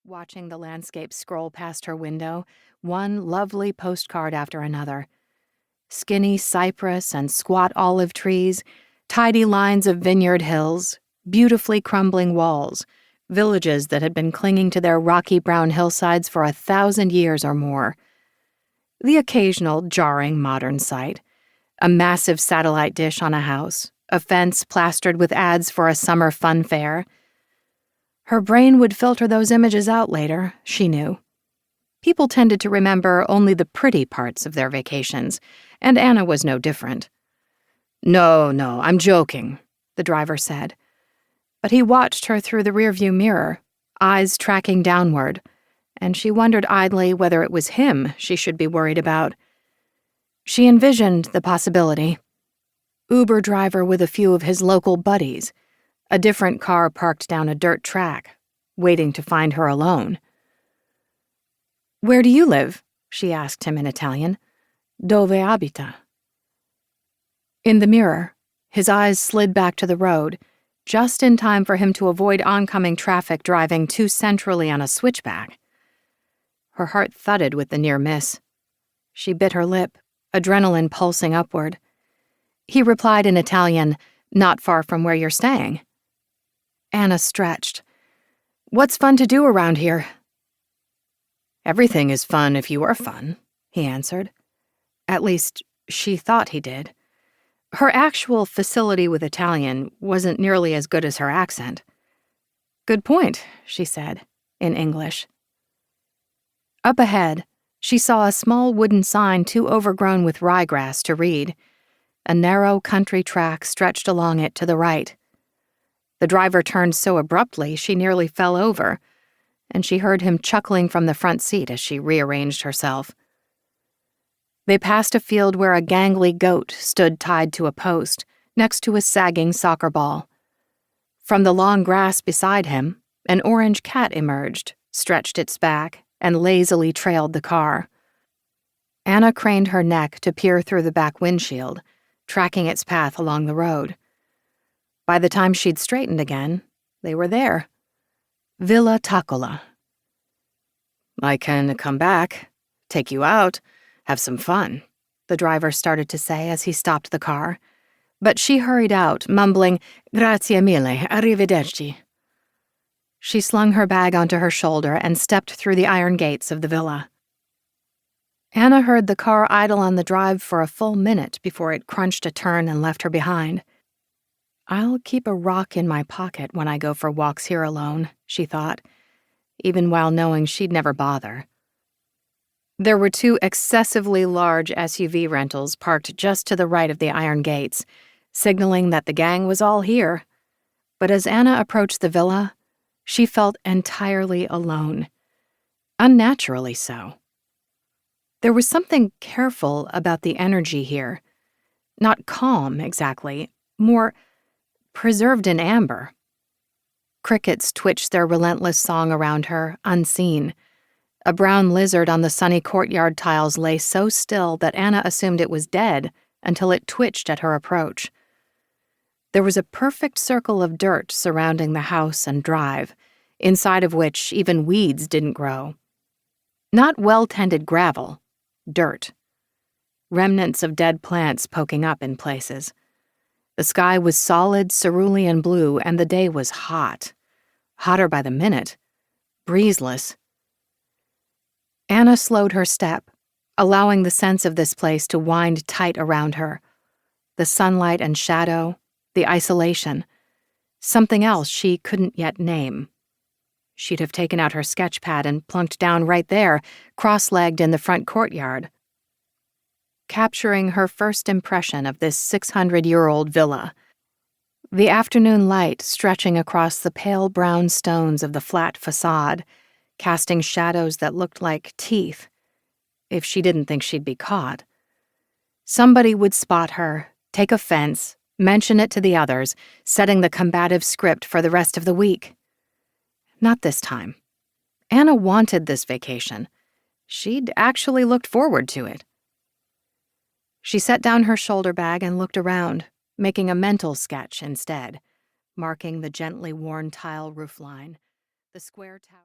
watching the landscape scroll past her window, one lovely postcard after another. Skinny cypress and squat olive trees, tidy lines of vineyard hills, beautifully crumbling walls, villages that had been clinging to their rocky brown hillsides for 1,000 years or more. The occasional jarring modern sight, a massive satellite dish on a house, a fence plastered with ads for a summer fun fair. Her brain would filter those images out later, she knew. People tended to remember only the pretty parts of their vacations, and Anna was no different. No, I'm joking, the driver said. But he watched her through the rearview mirror, eyes tracking downward, and she wondered idly whether it was him she should be worried about. She envisioned the possibility. Uber driver with a few of his local buddies, a different car parked down a dirt track, waiting to find her alone. "Where do you live?" she asked him in Italian. "Dove abita?" In the mirror, his eyes slid back to the road, just in time for him to avoid oncoming traffic driving too centrally on a switchback. Her heart thudded with the near miss. She bit her lip, adrenaline pulsing upward. He replied in Italian, "Not far from where you're staying." Anna stretched. "What's fun to do around here?" "Everything is fun if you are fun," he answered. At least, she thought he did. Her actual facility with Italian wasn't nearly as good as her accent. "Good point," she said, in English. Up ahead, she saw a small wooden sign too overgrown with ryegrass to read. A narrow country track stretched along it to the right. The driver turned so abruptly she nearly fell over, and she heard him chuckling from the front seat as she rearranged herself. They passed a field where a gangly goat stood tied to a post, next to a sagging soccer ball. From the long grass beside him, an orange cat emerged, stretched its back, and lazily trailed the car. Anna craned her neck to peer through the back windshield, tracking its path along the road. By the time she'd straightened again, they were there. Villa Taccola. "I can come back, take you out, have some fun," the driver started to say as he stopped the car. But she hurried out, mumbling, "Grazie mille, arrivederci." She slung her bag onto her shoulder and stepped through the iron gates of the villa. Anna heard the car idle on the drive for a full minute before it crunched a turn and left her behind. "I'll keep a rock in my pocket when I go for walks here alone," she thought, even while knowing she'd never bother. There were 2 excessively large SUV rentals parked just to the right of the iron gates, signaling that the gang was all here. But as Anna approached the villa, she felt entirely alone. Unnaturally so. There was something careful about the energy here. Not calm, exactly, more preserved in amber. Crickets twitched their relentless song around her, unseen. A brown lizard on the sunny courtyard tiles lay so still that Anna assumed it was dead until it twitched at her approach. There was a perfect circle of dirt surrounding the house and drive, inside of which even weeds didn't grow. Not well-tended gravel, dirt. Remnants of dead plants poking up in places. The sky was solid cerulean blue and the day was hot. Hotter by the minute. Breezeless. Anna slowed her step, allowing the sense of this place to wind tight around her. The sunlight and shadow, the isolation. Something else she couldn't yet name. She'd have taken out her sketch pad and plunked down right there, cross-legged in the front courtyard. Capturing her first impression of this 600-year-old villa. The afternoon light stretching across the pale brown stones of the flat facade, casting shadows that looked like teeth, if she didn't think she'd be caught. Somebody would spot her, take offense, mention it to the others, setting the combative script for the rest of the week. Not this time. Anna wanted this vacation. She'd actually looked forward to it. She set down her shoulder bag and looked around, making a mental sketch instead, marking the gently worn tile roofline, the square tower.